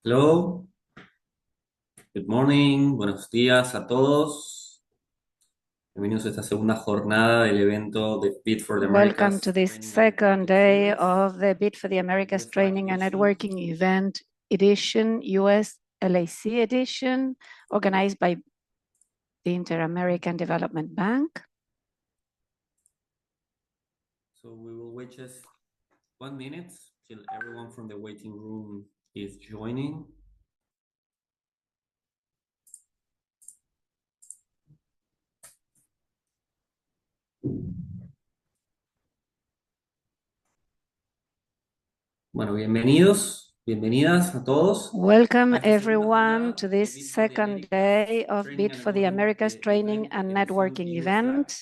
Hello, good morning, buenos días a todos. Bienvenidos a esta segunda jornada del evento de Bit for the Americas. Welcome to this second day of the Bit for the Americas Training and Networking Event Edition, US LAC edition, organized by the Inter-American Development Bank. So we will wait just 1 minute till everyone from the waiting room is joining. Bueno, bienvenidas a todos. Welcome everyone to this second day of Bit for the Americas Training and Networking event,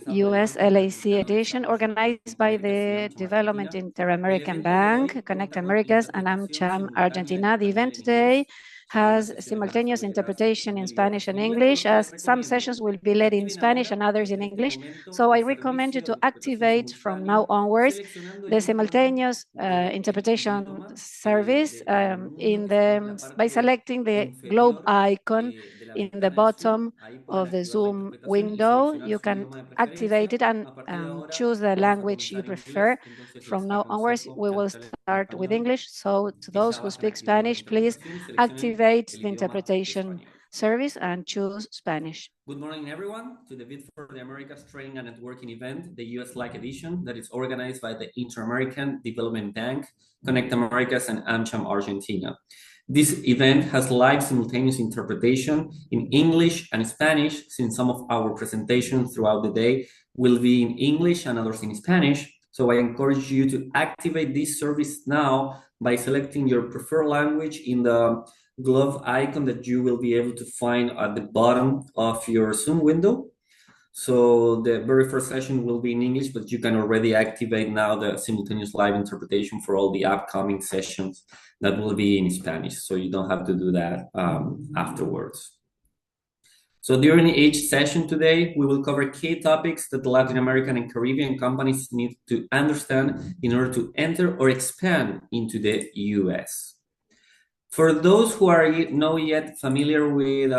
US LAC edition, organized by the Development Inter-American Bank, Connect Americas, and AmCham Argentina. The event today has simultaneous interpretation in Spanish and English, as some sessions will be led in Spanish and others in English. So I recommend you to activate from now onwards the simultaneous interpretation service by selecting the globe icon in the bottom of the Zoom window. You can activate it and choose the language you prefer. From now onwards, we will start with English. So to those who speak Spanish, please activate the interpretation service and choose Spanish. Good morning, everyone, to the Bit for the Americas Training and Networking event, the US LAC edition that is organized by the Inter-American Development Bank, Connect Americas, and AmCham Argentina. This event has live simultaneous interpretation in English and Spanish, since some of our presentations throughout the day will be in English and others in Spanish. So I encourage you to activate this service now by selecting your preferred language in the glove icon that you will be able to find at the bottom of your Zoom window. So the very first session will be in English, but you can already activate now the simultaneous live interpretation for all the upcoming sessions that will be in Spanish. So you don't have to do that afterwards. So during each session today, we will cover key topics that the Latin American and Caribbean companies need to understand in order to enter or expand into the US. For those who are not yet familiar with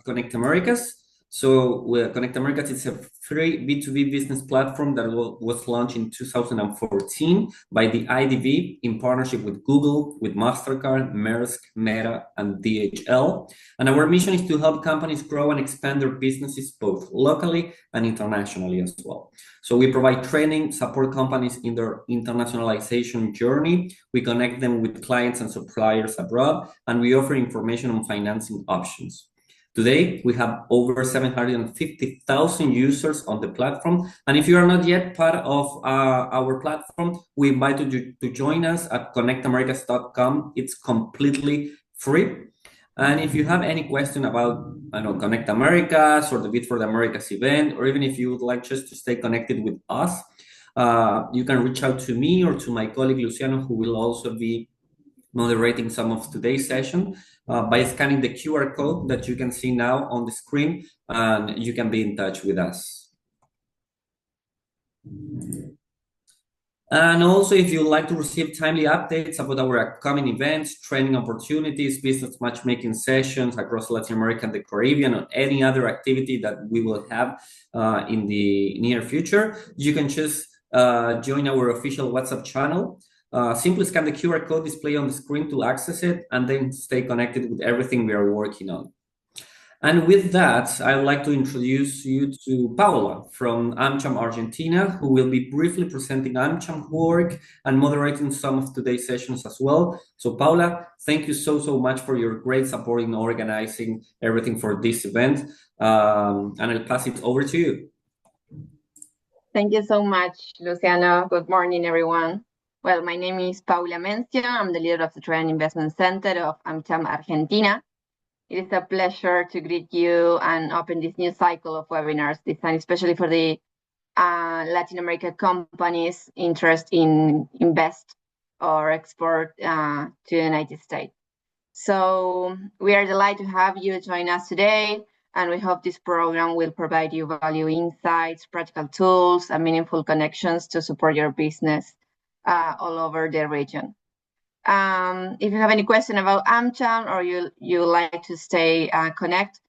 Connect Americas, so Connect Americas is a free B2B business platform that was launched in 2014 by the IDB in partnership with Google, with MasterCard, Maersk, Meta, and DHL. And our mission is to help companies grow and expand their businesses both locally and internationally as well. So we provide training, support companies in their internationalization journey. We connect them with clients and suppliers abroad, and we offer information on financing options. Today, we have over 750,000 users on the platform. And if you are not yet part of our platform, we invite you to join us at connectamericas.com. It's completely free. And if you have any question about Connect Americas or the Bit for the Americas event, or even if you would like just to stay connected with us, you can reach out to me or to my colleague Luciano, who will also be moderating some of today's session by scanning the QR code that you can see now on the screen, and you can be in touch with us. And also, if you'd like to receive timely updates about our upcoming events, training opportunities, business matchmaking sessions across Latin America and the Caribbean, or any other activity that we will have in the near future, you can just join our official WhatsApp channel. Simply scan the QR code displayed on the screen to access it, and then stay connected with everything we are working on. And with that, I would like to introduce you to Paula from AmCham Argentina, who will be briefly presenting AmCham's work and moderating some of today's sessions as well. So Paula, thank you so much for your great support in organizing everything for this event. And I'll pass it over to you. Thank you so much, Luciano. Good morning, everyone. Well, my name is Paula Mencia. I'm the leader of the Trade and Investment Center of AmCham Argentina. It is a pleasure to greet you and open this new cycle of webinars designed especially for the Latin American companies interested in invest or export to the United States. So we are delighted to have you join us today, and we hope this program will provide you valuable insights, practical tools, and meaningful connections to support your business all over the region. If you have any question about AmCham or you like to stay connect,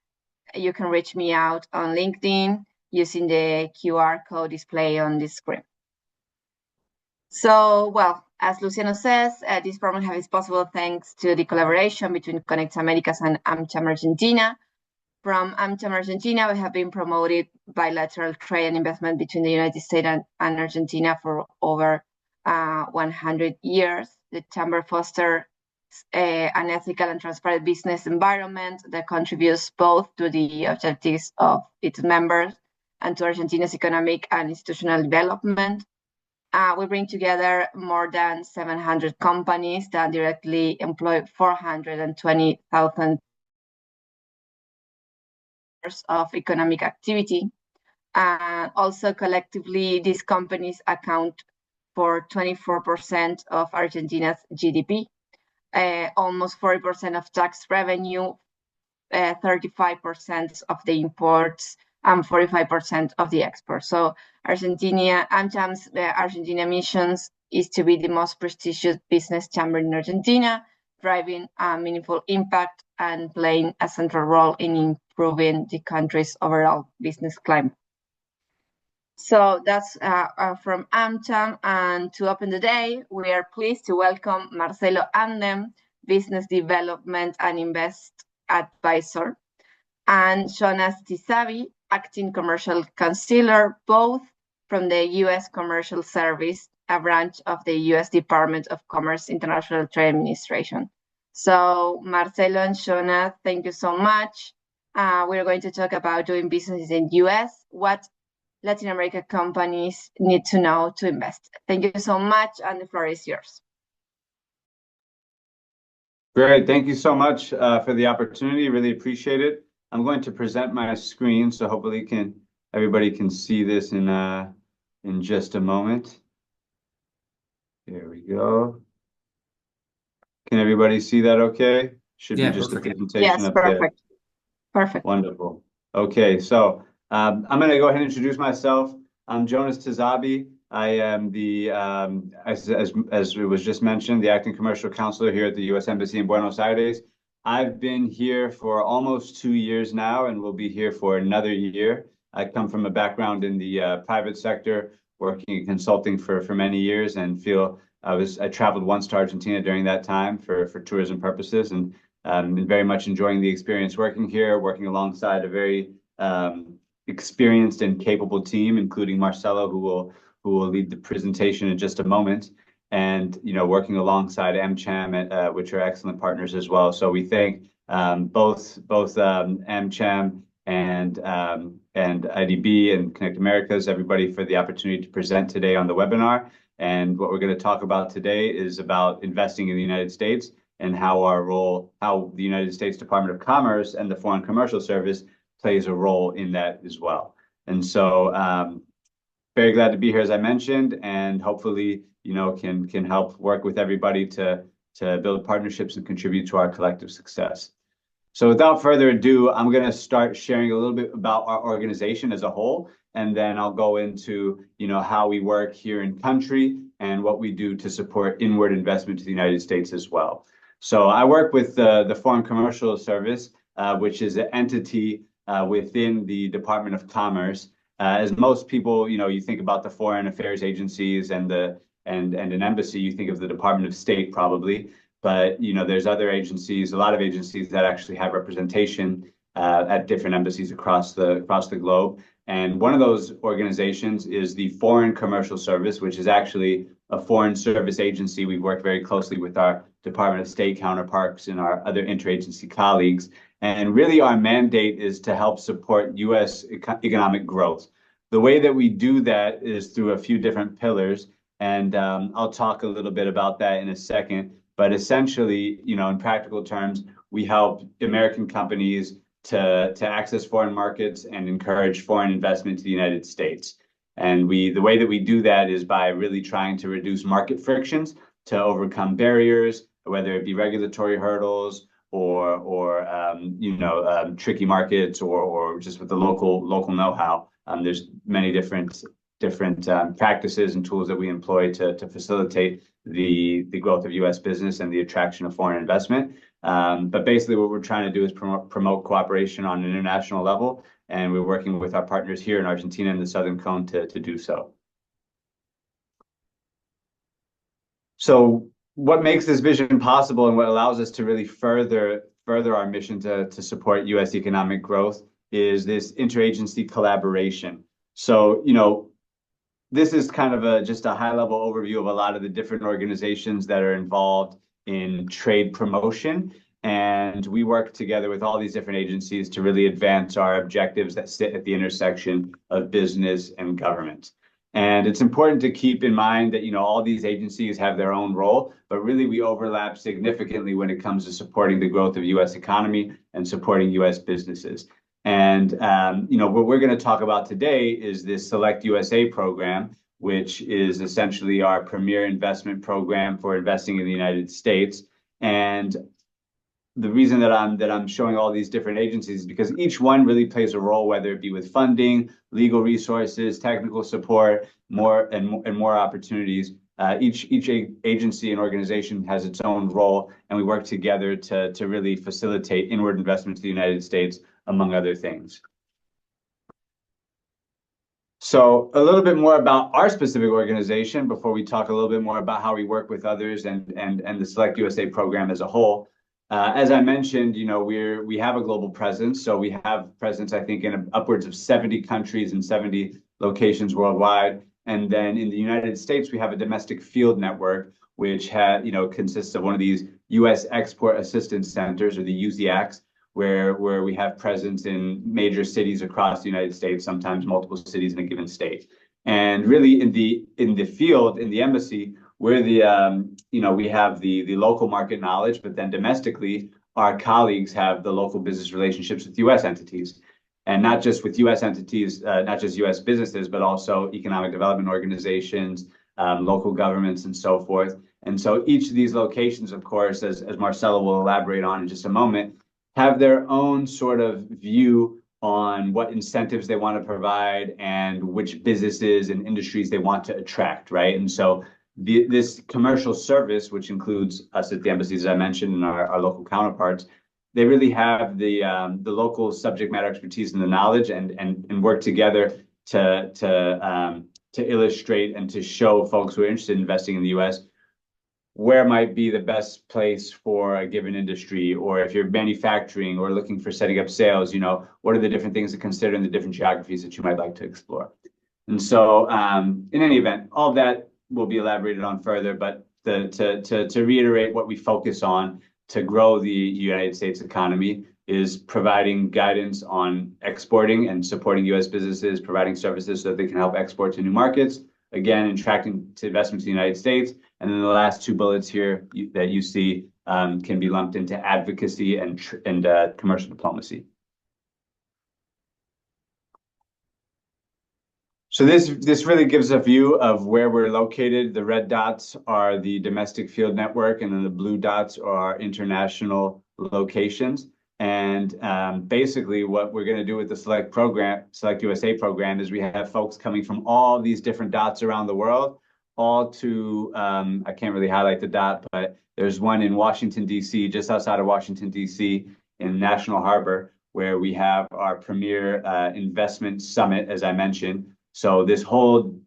you can reach me out on LinkedIn using the QR code display on the screen. So, well, as Luciano says, this program is possible thanks to the collaboration between Connect Americas and AmCham Argentina. From AmCham Argentina, we have been promoted bilateral trade and investment between the United States and Argentina for over 100 years. The Chamber fosters an ethical and transparent business environment that contributes both to the objectives of its members and to Argentina's economic and institutional development. We bring together more than 700 companies that directly employ 420,000 of economic activity. Also, collectively, these companies account for 24% of Argentina's GDP, almost 40% of tax revenue, 35% of the imports, and 45% of the exports. So AmCham's Argentina missions is to be the most prestigious business chamber in Argentina, driving a meaningful impact and playing a central role in improving the country's overall business climate. So that's from AmCham. And to open the day, we are pleased to welcome Marcelo Andem, Business Development and Invest Advisor, and Jonas Tisabi, Acting Commercial Counselor, both from the U.S. Commercial Service, a branch of the U.S. Department of Commerce International Trade Administration. So Marcelo and Jonas, thank you so much. We're going to talk about doing business in the U.S., what Latin American companies need to know to invest. Thank you so much, and the floor is yours. Great, thank you so much for the opportunity. Really appreciate it. I'm going to present my screen, so hopefully everybody can see this in just a moment. There we go. Can everybody see that okay? Should be just perfect. a presentation yes, up perfect. there. Perfect. Wonderful. Okay, so I'm going to go ahead and introduce myself. I'm Jonas Tisabi. I am the, as it was just mentioned, the acting commercial counselor here at the U.S. Embassy in Buenos Aires. I've been here for almost 2 years now and will be here for another year. I come from a background in the private sector, working in consulting for many years, and feel I traveled once to Argentina during that time for tourism purposes, and been very much enjoying the experience working here, working alongside a very experienced and capable team, including Marcelo, who will lead the presentation in just a moment, and working alongside AmCham, which are excellent partners as well. So we thank both AmCham and IDB and Connect Americas, everybody, for the opportunity to present today on the webinar. And what we're going to talk about today is about investing in the United States and how the United States Department of Commerce and the Foreign Commercial Service plays a role in that as well. And so very glad to be here, as I mentioned, and hopefully, can help work with everybody to build partnerships and contribute to our collective success. So without further ado, I'm going to start sharing a little bit about our organization as a whole, and then I'll go into, how we work here in country and what we do to support inward investment to the United States as well. So I work with the Foreign Commercial Service, which is an entity within the Department of Commerce. As most people, you think about the foreign affairs agencies and an embassy, you think of the Department of State probably. But there's other agencies, a lot of agencies that actually have representation at different embassies across the globe. And one of those organizations is the Foreign Commercial Service, which is actually a foreign service agency. We work very closely with our Department of State counterparts and our other interagency colleagues. And really our mandate is to help support U.S. economic growth. The way that we do that is through a few different pillars. And I'll talk a little bit about that in a second. But essentially, in practical terms, we help American companies to access foreign markets and encourage foreign investment to the United States. And the way that we do that is by really trying to reduce market frictions, to overcome barriers, whether it be regulatory hurdles or tricky markets or just with the local know-how. There's many different different practices and tools that we employ to facilitate the growth of U.S. business and the attraction of foreign investment. But basically what we're trying to do is promote cooperation on an international level, and we're working with our partners here in Argentina and the Southern Cone to do so. So what makes this vision possible and what allows us to really further our mission to support U.S. economic growth is this interagency collaboration. So, this is kind of just a high-level overview of a lot of the different organizations that are involved in trade promotion. And we work together with all these different agencies to really advance our objectives that sit at the intersection of business and government. And it's important to keep in mind that, all these agencies have their own role, but really we overlap significantly when it comes to supporting the growth of U.S. economy and supporting U.S. businesses. And, what we're going to talk about today is this Select USA program, which is essentially our premier investment program for investing in the United States. And the reason that I'm showing all these different agencies is because each one really plays a role, whether it be with funding, legal resources, technical support, more opportunities. Each agency and organization has its own role, and we work together to really facilitate inward investment to the United States, among other things. So a little bit more about our specific organization before we talk a little bit more about how we work with others and the Select USA program as a whole. As I mentioned, we have a global presence. So we have presence, I think, in upwards of 70 countries and 70 locations worldwide. And then in the United States, we have a domestic field network, which consists of one of these U.S. Export Assistance Centers, or the USEACs, where we have presence in major cities across the United States, sometimes multiple cities in a given state. And really in the field, in the embassy, we're we have the local market knowledge, but then domestically, our colleagues have the local business relationships with U.S. entities. And not just with U.S. entities, not just U.S. businesses, but also economic development organizations, local governments, and so forth. And so each of these locations, of course, as Marcelo will elaborate on in just a moment, have their own sort of view on what incentives they want to provide and which businesses and industries they want to attract, right? And so this commercial service, which includes us at the embassies, as I mentioned, and our local counterparts, they really have the local subject matter expertise and the knowledge, and work together to illustrate and to show folks who are interested in investing in the U.S. where might be the best place for a given industry, or if you're manufacturing or looking for setting up sales, what are the different things to consider in the different geographies that you might like to explore. And so in any event, all of that will be elaborated on further, but to reiterate, what we focus on to grow the United States economy is providing guidance on exporting and supporting U.S. businesses, providing services so that they can help export to new markets, again, attracting to investments in the United States. And then the last two bullets here that you see can be lumped into advocacy and commercial diplomacy. So this really gives a view of where we're located. The red dots are the domestic field network, and then the blue dots are international locations. And basically what we're going to do with the Select USA program is we have folks coming from all these different dots around the world, all to, I can't really highlight the dot, but there's one in Washington, D.C., just outside of Washington, D.C., in National Harbor, where we have our premier investment summit, as I mentioned. So this whole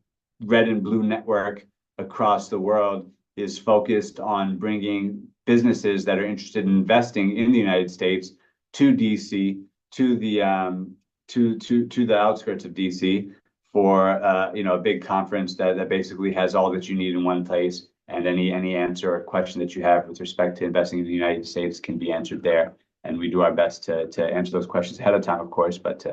red and blue network across the world is focused on bringing businesses that are interested in investing in the United States to DC, to the outskirts of DC for a big conference that basically has all that you need in one place, and any answer or question that you have with respect to investing in the United States can be answered there. And we do our best to answer those questions ahead of time, of course, but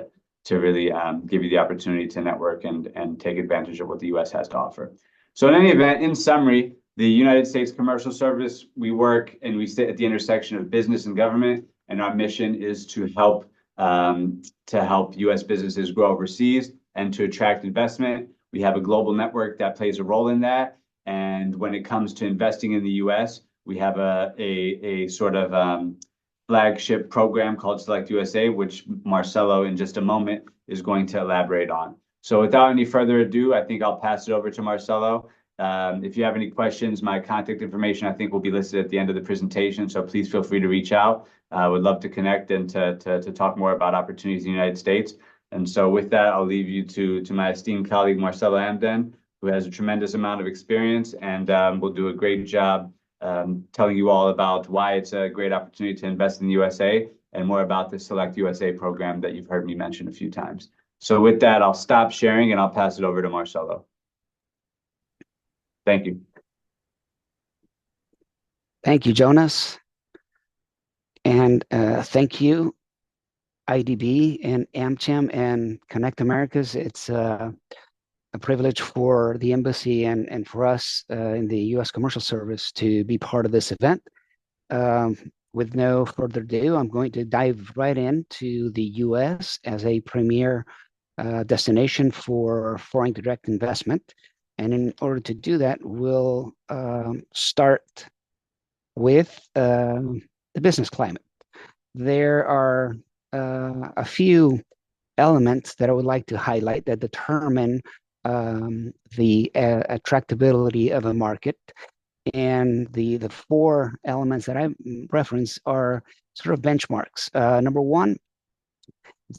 to really give you the opportunity to network and take advantage of what the U.S. has to offer. So in any event, in summary, the United States Commercial Service, we work and we sit at the intersection of business and government, and our mission is to help U.S. businesses grow overseas and to attract investment. We have a global network that plays a role in that. And when it comes to investing in the U.S., we have a sort of flagship program called Select USA, which Marcelo in just a moment is going to elaborate on. So without any further ado, I think I'll pass it over to Marcelo. If you have any questions, my contact information I think will be listed at the end of the presentation. So please feel free to reach out. I would love to connect and to talk more about opportunities in the United States. And so with that, I'll leave you to my esteemed colleague, Marcelo Amden, who has a tremendous amount of experience and will do a great job telling you all about why it's a great opportunity to invest in the USA and more about the Select USA program that you've heard me mention a few times. So with that, I'll stop sharing and I'll pass it over to Marcelo. Thank you. Thank you, Jonas. And thank you, IDB and AmCham and Connect Americas. It's a privilege for the embassy and for us in the U.S. Commercial Service to be part of this event. With no further ado, I'm going to dive right into the U.S. as a premier destination for foreign direct investment. And in order to do that, we'll start with the business climate. There are a few elements that I would like to highlight that determine the attractability of a market. And the four elements that I reference are sort of benchmarks. Number one,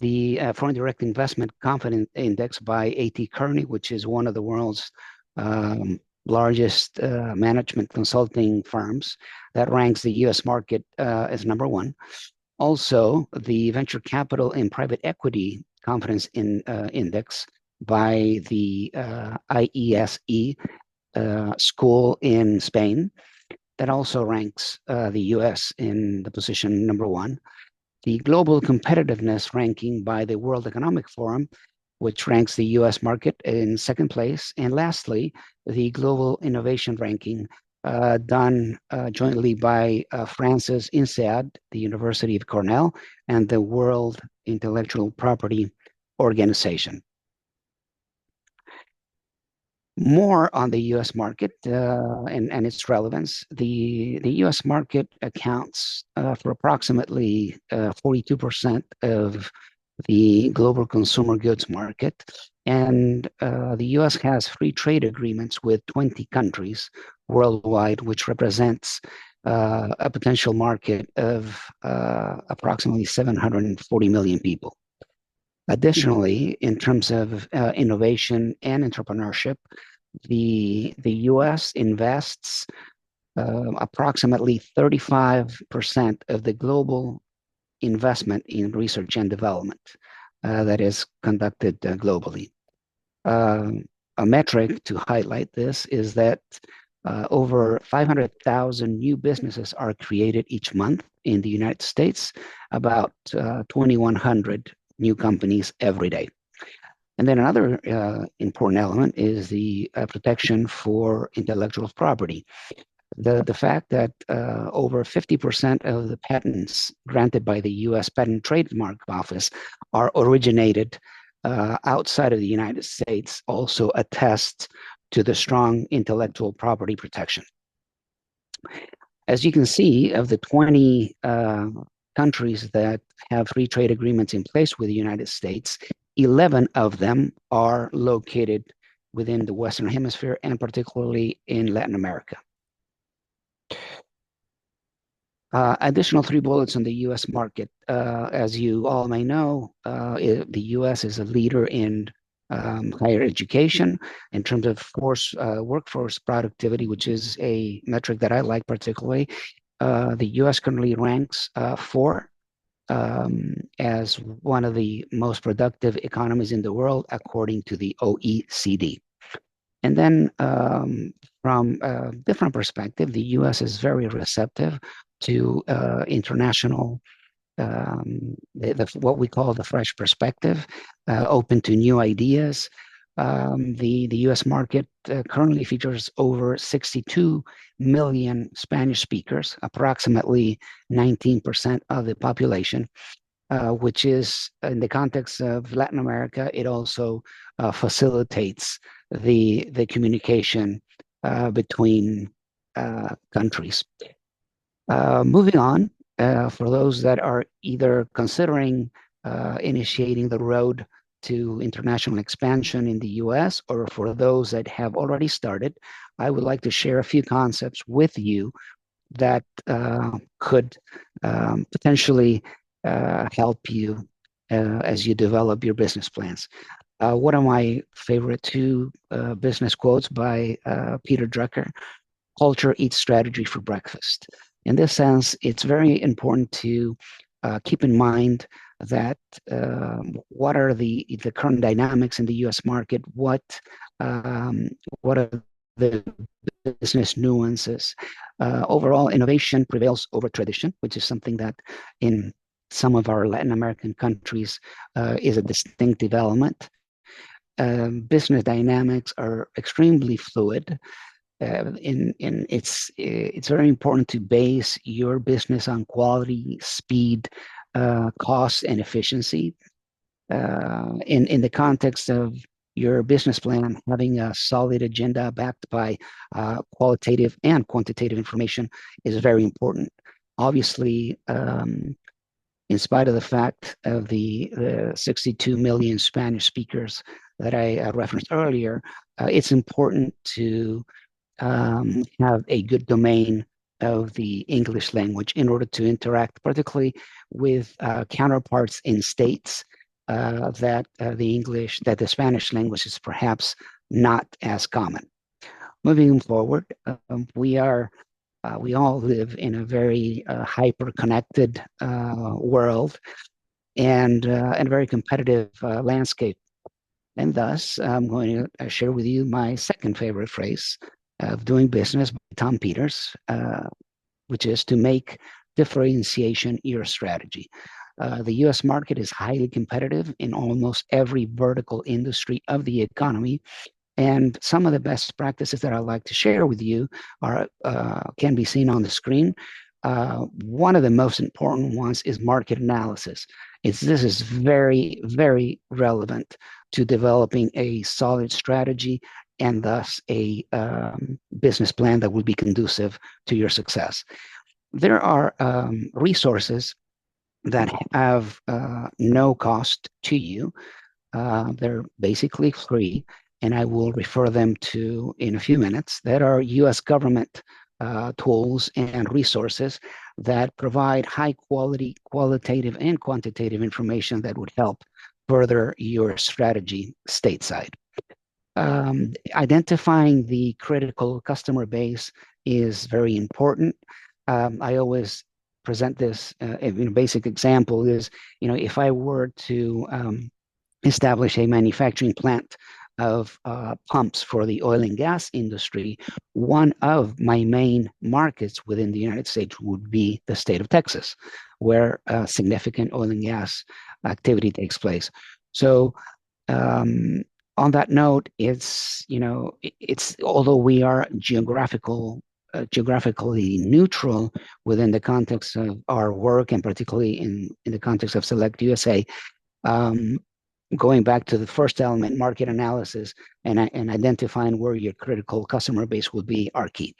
the Foreign Direct Investment Confidence Index by A.T. Kearney, which is one of the world's largest management consulting firms that ranks the U.S. market as number one. Also, the Venture Capital and Private Equity Confidence Index by the IESE school in Spain that also ranks the U.S. in the position number one. The Global Competitiveness Ranking by the World Economic Forum, which ranks the U.S. market in second place. And lastly, the Global Innovation Ranking done jointly by France's INSEAD, the University of Cornell, and the World Intellectual Property Organization. More on the U.S. market and its relevance. The U.S. market accounts for approximately 42% of the global consumer goods market, and the U.S. has free trade agreements with 20 countries worldwide, which represents a potential market of approximately 740 million people. Additionally, in terms of innovation and entrepreneurship, the U.S. invests approximately 35% of the global investment in research and development that is conducted globally. A metric to highlight this is that over 500,000 new businesses are created each month in the United States, about 2,100 new companies every day. And then another important element is the protection for intellectual property. The fact that over 50% of the patents granted by the U.S. Patent and Trademark Office are originated outside of the United States also attests to the strong intellectual property protection. As you can see, of the 20 countries that have free trade agreements in place with the United States, 11 of them are located within the Western Hemisphere and particularly in Latin America. Additional three bullets on the U.S. market. As you all may know, the U.S. is a leader in higher education in terms of workforce productivity, which is a metric that I like particularly. The U.S. currently ranks as one of the most productive economies in the world, according to the OECD. And then from a different perspective, the U.S. is very receptive to international, what we call the fresh perspective, open to new ideas. The U.S. market currently features over 62 million Spanish speakers, approximately 19% of the population, which is, in the context of Latin America, it also facilitates the communication between countries. Moving on, for those that are either considering initiating the road to international expansion in the US, or for those that have already started, I would like to share a few concepts with you that could potentially help you as you develop your business plans. One of my favorite two business quotes by Peter Drucker: culture eats strategy for breakfast. In this sense, it's very important to keep in mind that what are the current dynamics in the U.S. market, what are the business nuances. Overall, innovation prevails over tradition, which is something that in some of our Latin American countries is a distinctive element. Business dynamics are extremely fluid. It's very important to base your business on quality, speed, cost, and efficiency. In the context of your business plan, having a solid agenda backed by qualitative and quantitative information is very important. Obviously, in spite of the fact of the 62 million Spanish speakers that I referenced earlier, it's important to have a good domain of the English language in order to interact, particularly with counterparts in states that the Spanish language is perhaps not as common. Moving forward, we all live in a very hyper-connected world and a very competitive landscape. And thus, I'm going to share with you my second favorite phrase of doing business by Tom Peters, which is to make differentiation your strategy. The US market is highly competitive in almost every vertical industry of the economy. And some of the best practices that I'd like to share with you can be seen on the screen. One of the most important ones is market analysis. This is very, very relevant to developing a solid strategy and thus a business plan that will be conducive to your success. There are resources that have no cost to you. They're basically free, and I will refer them to in a few minutes, that are US government tools and resources that provide high quality, qualitative and quantitative information that would help further your strategy stateside. Identifying the critical customer base is very important. I always present this, a basic example is, if I were to establish a manufacturing plant of pumps for the oil and gas industry, one of my main markets within the United States would be the state of Texas, where significant oil and gas activity takes place. So on that note, it's although we are geographically neutral within the context of our work, and particularly in the context of Select USA, going back to the first element, market analysis, and identifying where your critical customer base will be are key.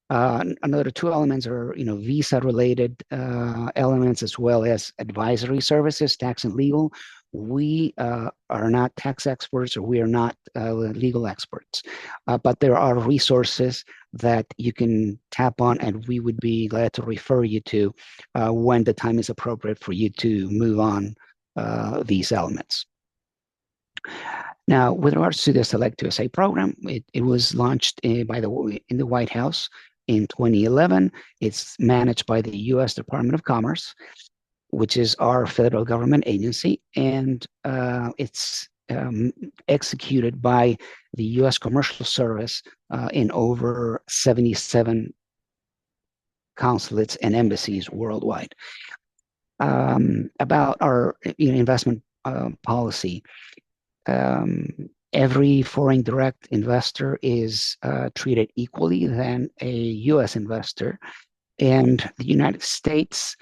Another two elements are, visa-related elements, as well as advisory services, tax and legal. We are not tax experts, or we are not legal experts, but there are resources that you can tap on, and we would be glad to refer you to when the time is appropriate for you to move on these elements. Now, with regards to the Select USA program, it was launched in the White House in 2011. It's managed by the U.S. Department of Commerce, which is our federal government agency, and it's executed by the U.S. Commercial Service in over 77 consulates and embassies worldwide. About our investment policy, every foreign direct investor is treated equally than a U.S. investor, and the United States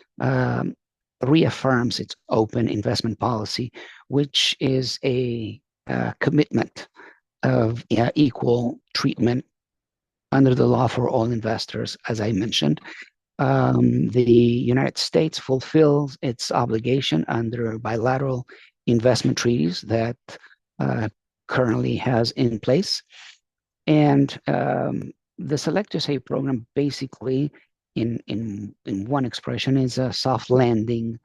reaffirms its open investment policy, which is a commitment of equal treatment under the law for all investors, as I mentioned. The United States fulfills its obligation under bilateral investment treaties that currently has in place. And the Select USA program basically, in one expression, is a soft landing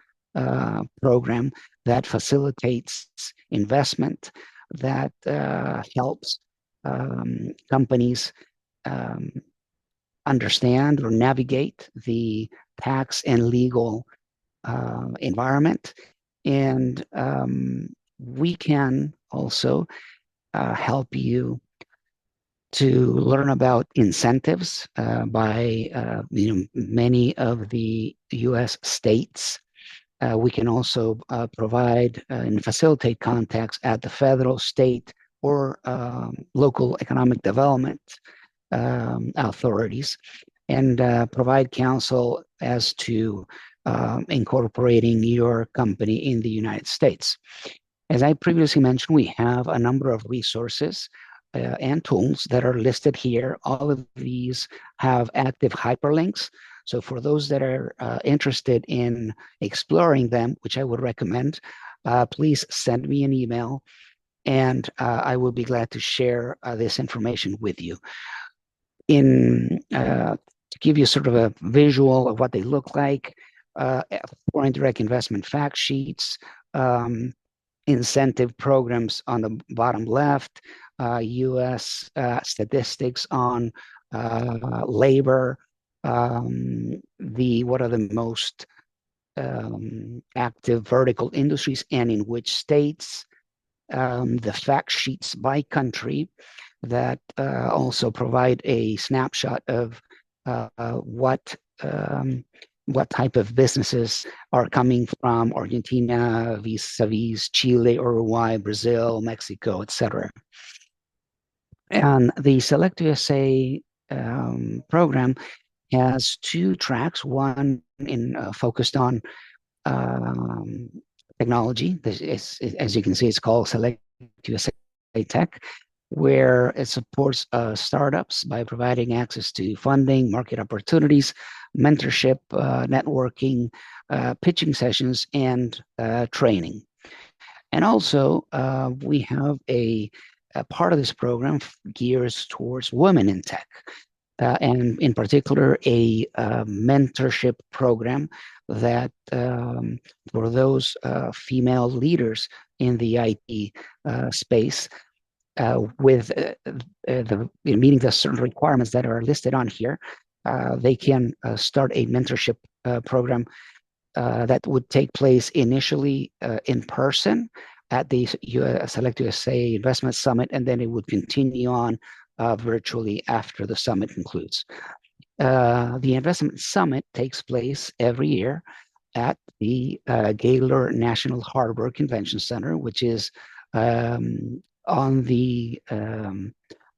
program that facilitates investment, that helps companies understand or navigate the tax and legal environment. And we can also help you to learn about incentives by many of the U.S. states. We can also provide and facilitate contacts at the federal, state, or local economic development authorities, and provide counsel as to incorporating your company in the United States. As I previously mentioned, we have a number of resources and tools that are listed here. All of these have active hyperlinks. So for those that are interested in exploring them, which I would recommend, please send me an email, and I will be glad to share this information with you. To give you sort of a visual of what they look like, foreign direct investment fact sheets, incentive programs on the bottom left, U.S. statistics on labor, what are the most active vertical industries and in which states, the fact sheets by country that also provide a snapshot of what type of businesses are coming from Argentina vis-a-vis Chile, Uruguay, Brazil, Mexico, etc. And the Select USA program has two tracks, one focused on technology. As you can see, it's called Select USA Tech, where it supports startups by providing access to funding, market opportunities, mentorship, networking, pitching sessions, and training. And also, we have a part of this program gears towards women in tech, and in particular, a mentorship program that for those female leaders in the IT space, with meeting the certain requirements that are listed on here, they can start a mentorship program that would take place initially in person at the Select USA Investment Summit, and then it would continue on virtually after the summit concludes. The Investment Summit takes place every year at the Gaylord National Harbor Convention Center, which is on the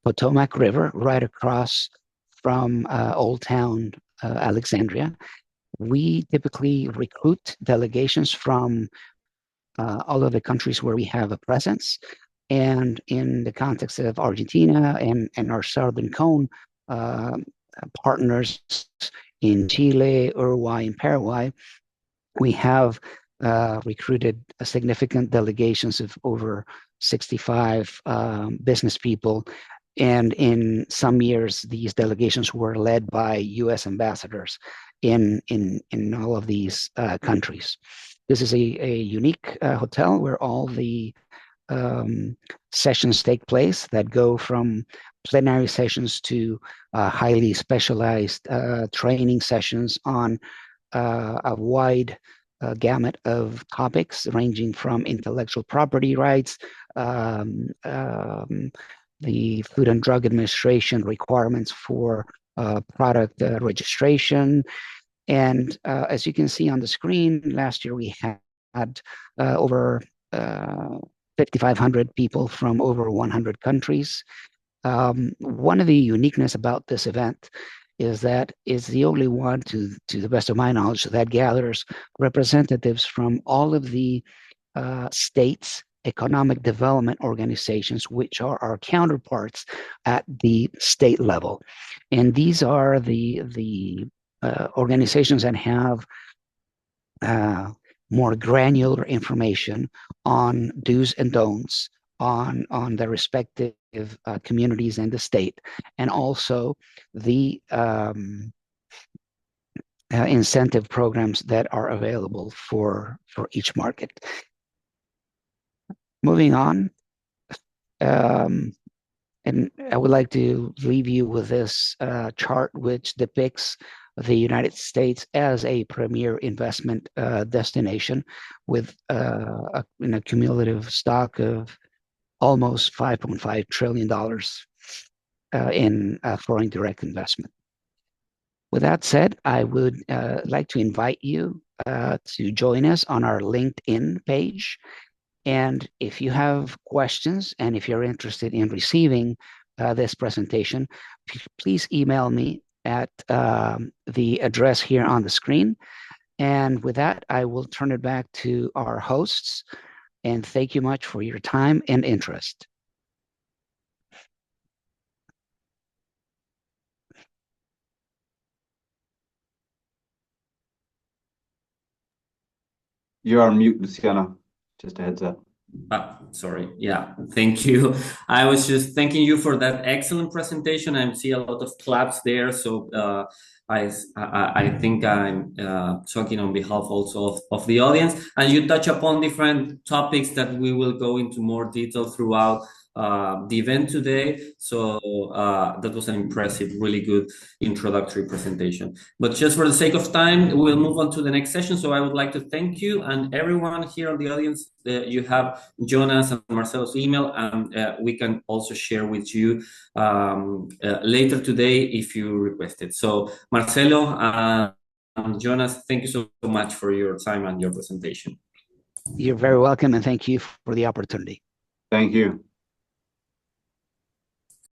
Potomac River, right across from Old Town Alexandria. We typically recruit delegations from all of the countries where we have a presence. And in the context of Argentina and our Southern Cone partners in Chile, Uruguay, and Paraguay, we have recruited significant delegations of over 65 business people. And in some years, these delegations were led by U.S. ambassadors in all of these countries. This is a unique hotel where all the sessions take place that go from plenary sessions to highly specialized training sessions on a wide gamut of topics, ranging from intellectual property rights, the Food and Drug Administration requirements for product registration. And as you can see on the screen, last year we had over 5,500 people from over 100 countries. One of the uniqueness about this event is that it's the only one, to the best of my knowledge, that gathers representatives from all of the states' economic development organizations, which are our counterparts at the state level. And these are the organizations that have more granular information on do's and don'ts on the respective communities in the state, and also the incentive programs that are available for each market. Moving on, and I would like to leave you with this chart, which depicts the United States as a premier investment destination with a cumulative stock of almost $5.5 trillion in foreign direct investment. With that said, I would like to invite you to join us on our LinkedIn page. And if you have questions and if you're interested in receiving this presentation, please email me at the address here on the screen. And with that, I will turn it back to our hosts. And thank you much for your time and interest. You're on mute, Luciano. Just a heads up. Sorry. Yeah, thank you. I was just thanking you for that excellent presentation. I see a lot of claps there. So I think I'm talking on behalf also of the audience. And you touch upon different topics that we will go into more detail throughout the event today. So that was an impressive, really good introductory presentation. But just for the sake of time, we'll move on to the next session. So I would like to thank you and everyone here on the audience. You have Jonas and Marcelo's email, and we can also share with you later today if you request it. So Marcelo and Jonas, thank you so much for your time and your presentation. You're very welcome, and thank you for the opportunity. Thank you.